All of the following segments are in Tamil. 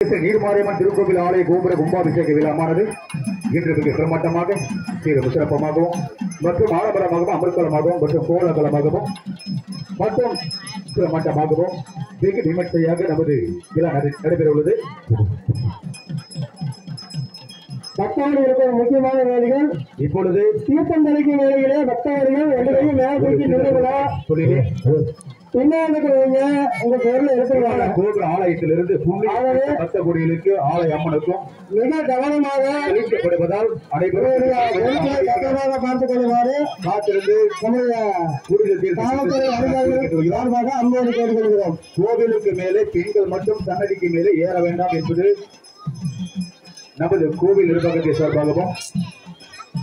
நீர்மாரியம்மன் திருக்கோவில் ஆலய கோபுர கும்பாபிஷேக விழாமானது இன்று மிக பிரமாண்டமாக சீரும் சிறப்பமாகவும் மற்றும் ஆடம்பரமாகவும் அமர்க்கலமாகவும் மற்றும் கோலாகலமாகவும் மற்றும் பிரமாண்டமாகவும் வெகு விமர்சையாக நமது விழா நடைபெற உள்ளது. பக்தர்கள் இருக்கிற முக்கியமான வேலைகள் இப்பொழுது தீர்த்தம் தெளிக்கும் வேலைகளே பக்தர்கள் எங்களையும் மேலூக்கி நிறுவனா தொழிலே பின்னாங்க உங்க பேர்ல இருக்கிறாங்க. கோபுர ஆலயத்திலிருந்து பக்த குடிகளுக்கு ஆலய அம்மனுக்கும் மிக கவனமாக அளிக்கப்படுவதால் கவனமாக பார்த்துக் கொள்ளுமாறு காத்திருந்து காவல்துறை அதிகாரிகள் சார்பாக அன்போடு கேட்டுக்கொள்கிறோம். கோவிலுக்கு மேலே பெண்கள் மட்டும் சன்னதிக்கு மேலே ஏற வேண்டாம் என்பது நமது கோவில் நிர்வாகத்தை சார்பாகவும்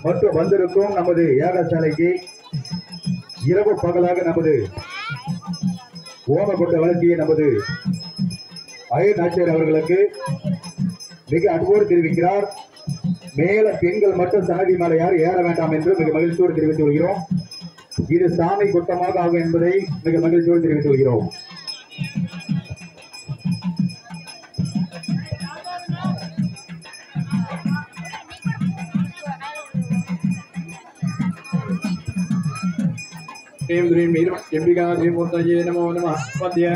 மற்றும் வந்திருக்கும் நமது யாகசாலைக்கு இரவு பகலாக நமது ஓம கொண்ட வளர்ச்சியை நமது அயர் நாச்சியார் அவர்களுக்கு மிக அன்போடு தெரிவிக்கிறார். மேல பெண்கள் மட்டும் சன்னதி மேலே யாரும் ஏற வேண்டாம் என்று மிக மகிழ்ச்சியோடு தெரிவித்து வருகிறோம். இது சாமி குற்றமாக ஆகும் என்பதை மிக மகிழ்ச்சியோடு தெரிவித்து வருகிறோம். नमो नमः पद्य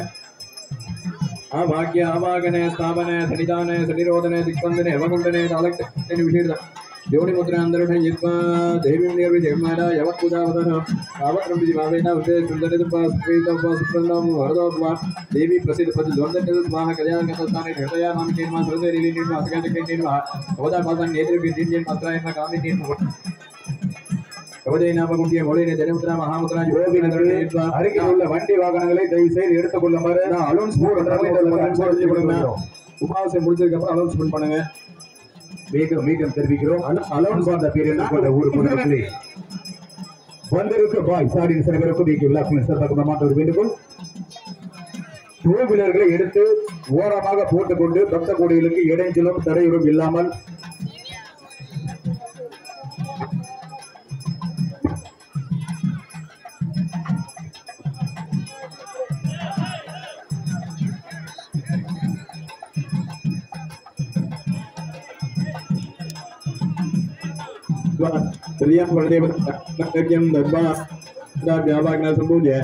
आभाग्य आवागने स्थापने सनिधाने सनिरोधने दिक्पंदने अवकुंडने तालक्तने विषीर्ध योनि मुद्रांतरणे यद्वा देवीं निर्विजयमाना यवत्पुदावदन आवक्रमिति भावेन उदे सुंदरदुपा स्त्रीदुपा सुप्रन्दम वरदोपा देवी प्रसिद्ध पद द्वंद्व स्वाहा कल्याणगतस्थाने हृदया नाम निर्मा सुरदेरी निर्मा असगणके निर्मा अवदा पादन नेत्र विदिन्यन मात्रायन कामि निर्मा அருகில் உள்ள வண்டி வாகனங்களை தயவு செய்து எடுத்துக் கொள்ளுமாறு உபாசம் முடிச்சதுக்கு அப்புறம் அனௌன்ஸ்மெண்ட் பண்ணுங்க. மீண்டும் தெரிவிக்கிறோம். அலௌன்ஸ் ஆன் த பீரியட் கொண்ட ஊர் கொண்டு வந்திருக்க பாய் சாரின் சிறுவருக்கும் வீக்கு விழாக்களின் சிறப்பாக மாற்ற வேண்டுகோள். டூ வீலர்களை எடுத்து ஓரமாக போட்டுக்கொண்டு பக்த கோடிகளுக்கு இடைஞ்சலும் தடையுறும் இல்லாமல் Terlihat pada bagian depan dan biawaknya sembunyi.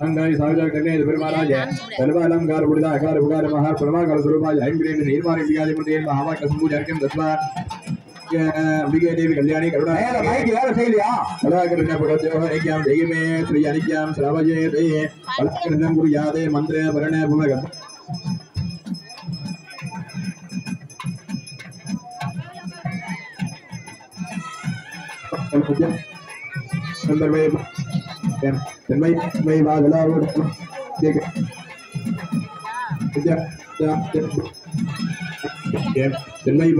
Anggai sahaja kerana bermaraja. Terbalam gar budaya gar budaya mahar permagam surabaya. Ingrid nirmari biaya mungkin mahawak sembunyi kerana depan. Biaya dewi kalyani karena. baik ya saya Kalau kerana pada jauh ekam degi me Sri Anikam Surabaya deh. Kalau kerana guru yade mantra berana bukan. Number wave then may allow take then may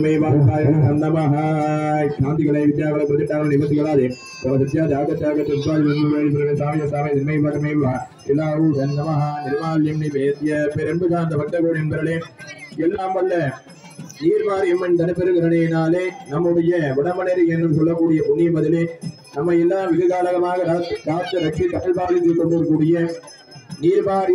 allow and शांतिகளை வித்யாகளை பிரதிட்டான நிமிஷங்களாதே Sathya ஜாகத்யாக நிர்மால்யம் நிவேத்திய பெரும்புகாந்த பக்தகோடிகளே எல்லாம் வல்ல நீர்மாரியம்மன் தனப்பெருகிறனையினாலே நம்முடைய வடமனேரி என்று சொல்லக்கூடிய புண்ணியமதிலே நம்ம எல்லாம் வெகு காலமாக காத்து ரட்சி தமிழ் பாலித்து கொண்டிருக்கக்கூடிய நீர்மாரி